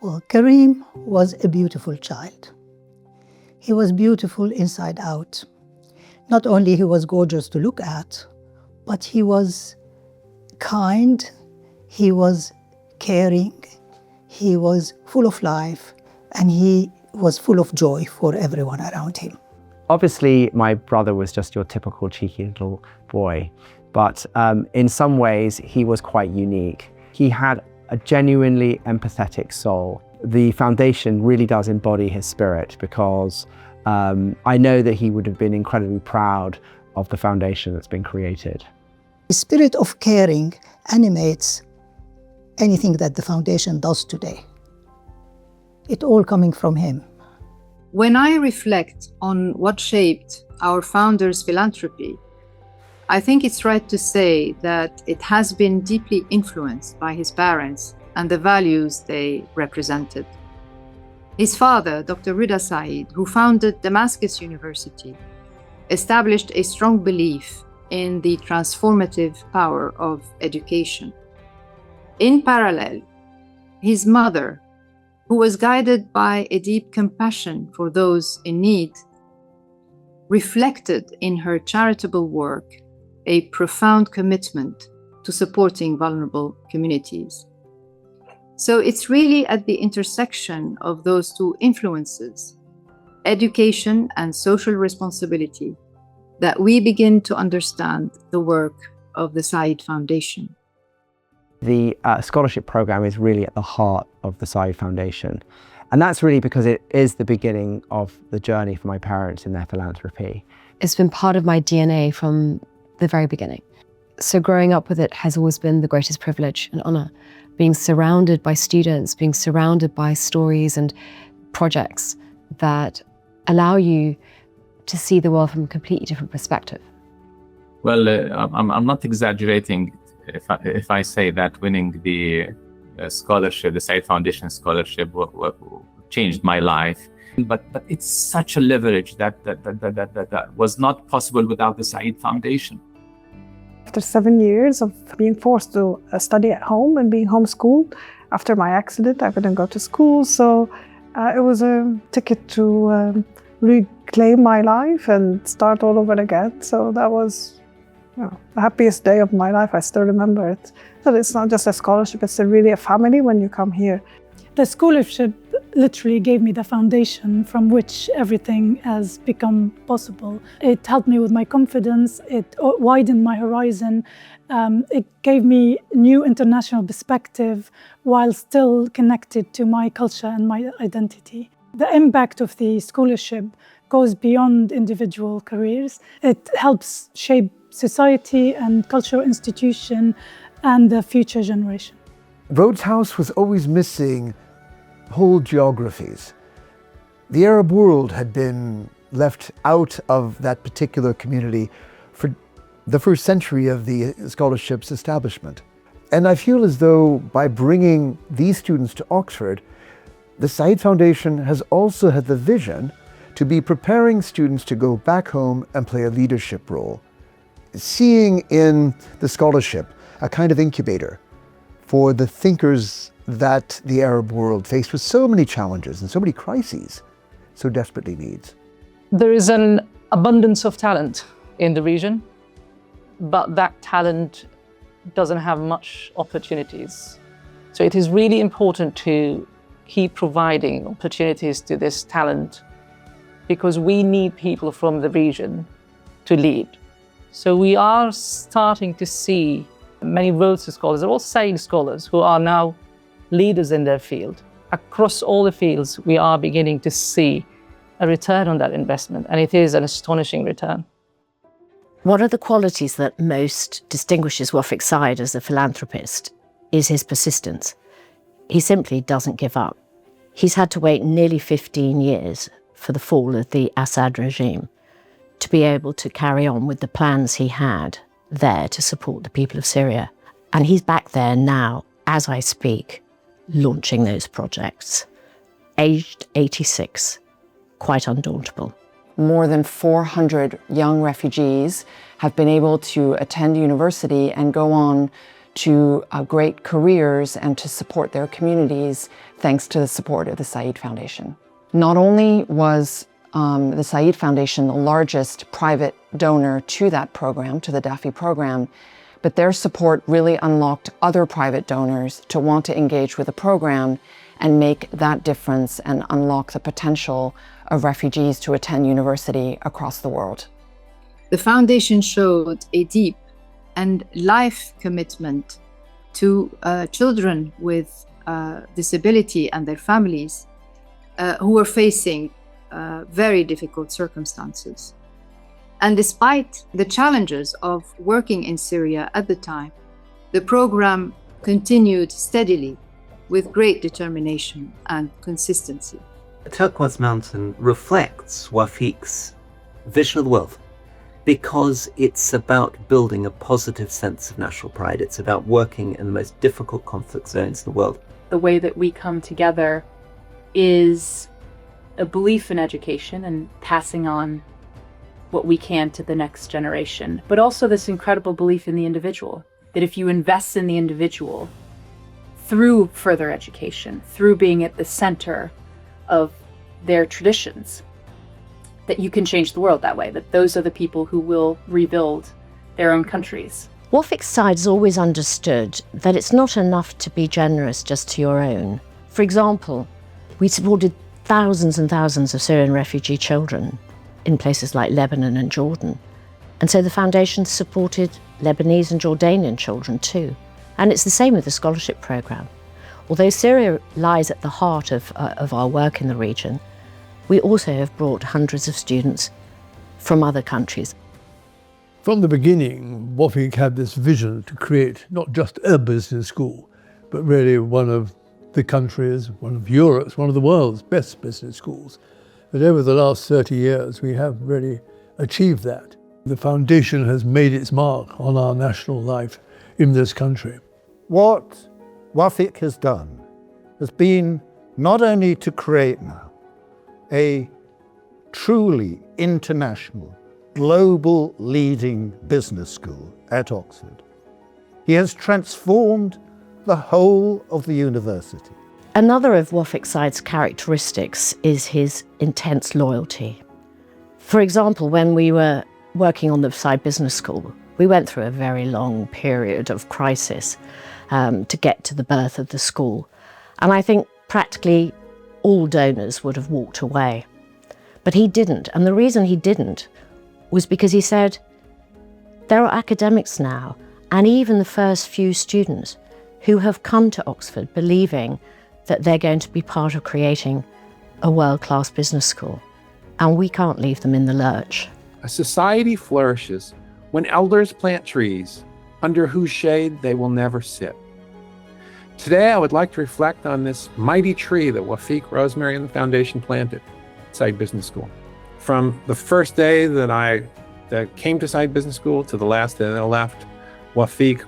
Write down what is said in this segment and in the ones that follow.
Well, Karim was a beautiful child. He was beautiful inside out. Not only he was gorgeous to look at, but he was kind, he was caring, he was full of life, and he was full of joy for everyone around him. Obviously, my brother was just your typical cheeky little boy, but in some ways, he was quite unique. He had a genuinely empathetic soul. The foundation really does embody his spirit because I know that he would have been incredibly proud of the foundation that's been created. The spirit of caring animates anything that the foundation does today. It all coming from him. When I reflect on what shaped our founder's philanthropy, I think it's right to say that it has been deeply influenced by his parents and the values they represented. His father, Dr. Rida Saïd, who founded Damascus University, established a strong belief in the transformative power of education. In parallel, his mother, who was guided by a deep compassion for those in need, reflected in her charitable work a profound commitment to supporting vulnerable communities. So it's really at the intersection of those two influences, education and social responsibility, that we begin to understand the work of the Saïd Foundation. The scholarship program is really at the heart of the Saïd Foundation. And that's really because it is the beginning of the journey for my parents in their philanthropy. It's been part of my DNA from the very beginning. So growing up with it has always been the greatest privilege and honor. Being surrounded by students, being surrounded by stories and projects that allow you to see the world from a completely different perspective. Well, I'm not exaggerating if I say that winning the scholarship, the Saïd Foundation scholarship, changed my life. But it's such a leverage that was not possible without the Saïd Foundation. After 7 years of being forced to study at home and being homeschooled, after my accident, I couldn't go to school. So it was a ticket to reclaim my life and start all over again. So that was the happiest day of my life. I still remember it. But it's not just a scholarship, it's really a family when you come here. The scholarship literally gave me the foundation from which everything has become possible. It helped me with my confidence, it widened my horizon, it gave me new international perspective while still connected to my culture and my identity. The impact of the scholarship goes beyond individual careers. It helps shape society and cultural institution and the future generation. Rhodes House was always missing whole geographies. The Arab world had been left out of that particular community for the first century of the scholarship's establishment. And I feel as though by bringing these students to Oxford, the Saïd Foundation has also had the vision to be preparing students to go back home and play a leadership role, seeing in the scholarship a kind of incubator for the thinkers that the Arab world, faced with so many challenges and so many crises, so desperately needs. There is an abundance of talent in the region, but that talent doesn't have much opportunities. So it is really important to keep providing opportunities to this talent because we need people from the region to lead. So we are starting to see many Rhodes scholars, they're all Saïd scholars who are now leaders in their field. Across all the fields, we are beginning to see a return on that investment, and it is an astonishing return. One of the qualities that most distinguishes Wafiq Saïd as a philanthropist is his persistence. He simply doesn't give up. He's had to wait nearly 15 years for the fall of the Assad regime to be able to carry on with the plans he had there to support the people of Syria. And he's back there now, as I speak, launching those projects. Aged 86, quite undauntable. More than 400 young refugees have been able to attend university and go on to great careers and to support their communities thanks to the support of the Saïd Foundation. Not only was the Saïd Foundation the largest private donor to that program, to the DAFI program, but their support really unlocked other private donors to want to engage with the program and make that difference and unlock the potential of refugees to attend university across the world. The foundation showed a deep and life commitment to children with disability and their families who were facing very difficult circumstances. And despite the challenges of working in Syria at the time, the program continued steadily with great determination and consistency. Turquoise Mountain reflects Wafiq's vision of the world because it's about building a positive sense of national pride. It's about working in the most difficult conflict zones in the world. The way that we come together is a belief in education and passing on what we can to the next generation, but also this incredible belief in the individual, that if you invest in the individual through further education, through being at the center of their traditions, that you can change the world that way, that those are the people who will rebuild their own countries. Wafiq Saïd has always understood that it's not enough to be generous just to your own. For example, we supported thousands and thousands of Syrian refugee children in places like Lebanon and Jordan. And so the foundation supported Lebanese and Jordanian children too. And it's the same with the scholarship program. Although Syria lies at the heart of our work in the region, we also have brought hundreds of students from other countries. From the beginning, Wafiq had this vision to create not just a business school, but really one of the country's, one of Europe's, one of the world's best business schools. But over the last 30 years, we have really achieved that. The foundation has made its mark on our national life in this country. What Wafiq has done has been not only to create now a truly international, global leading business school at Oxford. He has transformed the whole of the university. Another of Wafiq Saïd's characteristics is his intense loyalty. For example, when we were working on the Saïd Business School, we went through a very long period of crisis to get to the birth of the school. And I think practically all donors would have walked away. But he didn't. And the reason he didn't was because he said, there are academics now, and even the first few students who have come to Oxford believing that they're going to be part of creating a world-class business school. And we can't leave them in the lurch. A society flourishes when elders plant trees under whose shade they will never sit. Today, I would like to reflect on this mighty tree that Wafiq, Rosemary, and the Foundation planted at Saïd Business School. From the first day that I came to Saïd Business School to the last day that I left, Wafiq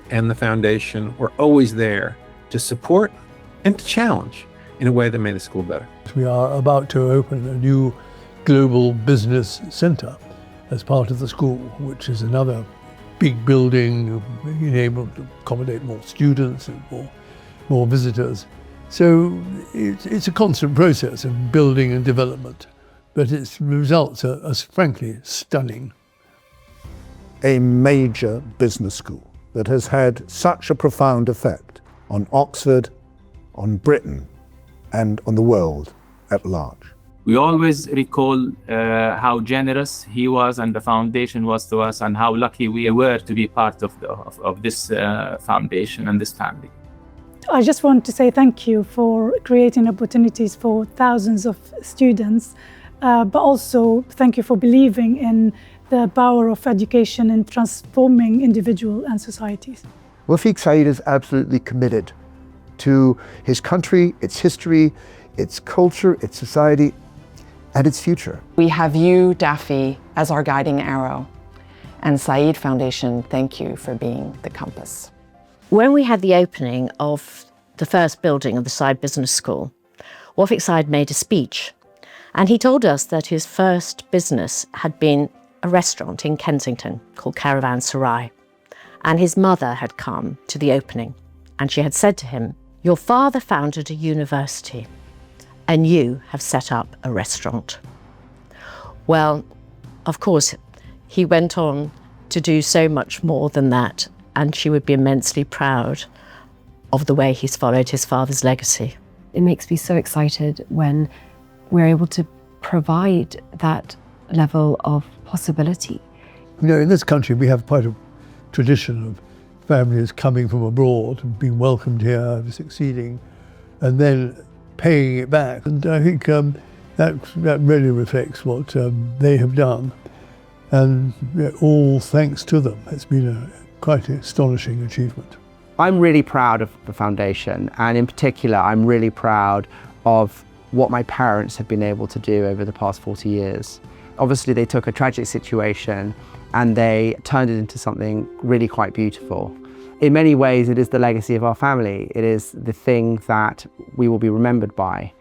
and the Foundation were always there to support and to challenge in a way that made the school better. We are about to open a new global business centre as part of the school, which is another big building, being able to accommodate more students and more visitors. So it's a constant process of building and development, but its results are frankly stunning. A major business school that has had such a profound effect on Oxford, on Britain, and on the world at large. We always recall how generous he was and the foundation was to us, and how lucky we were to be part of this foundation and this family. I just want to say thank you for creating opportunities for thousands of students, but also thank you for believing in the power of education in transforming individuals and societies. Wafiq Saïd is absolutely committed to his country, its history, its culture, its society, and its future. We have you, DAFI, as our guiding arrow. And Saïd Foundation, thank you for being the compass. When we had the opening of the first building of the Saïd Business School, Wafiq Saïd made a speech, and he told us that his first business had been a restaurant in Kensington called Caravanserai. and his mother had come to the opening, and she had said to him, "Your father founded a university, and you have set up a restaurant." Well, of course, he went on to do so much more than that, and she would be immensely proud of the way he's followed his father's legacy. It makes me so excited when we're able to provide that level of possibility. You know, in this country, we have quite a tradition of families coming from abroad and being welcomed here, succeeding, and then paying it back. And I think that really reflects what they have done. And all thanks to them. It's been quite an astonishing achievement. I'm really proud of the foundation, and in particular, I'm really proud of what my parents have been able to do over the past 40 years. Obviously, they took a tragic situation and they turned it into something really quite beautiful. In many ways, it is the legacy of our family. It is the thing that we will be remembered by.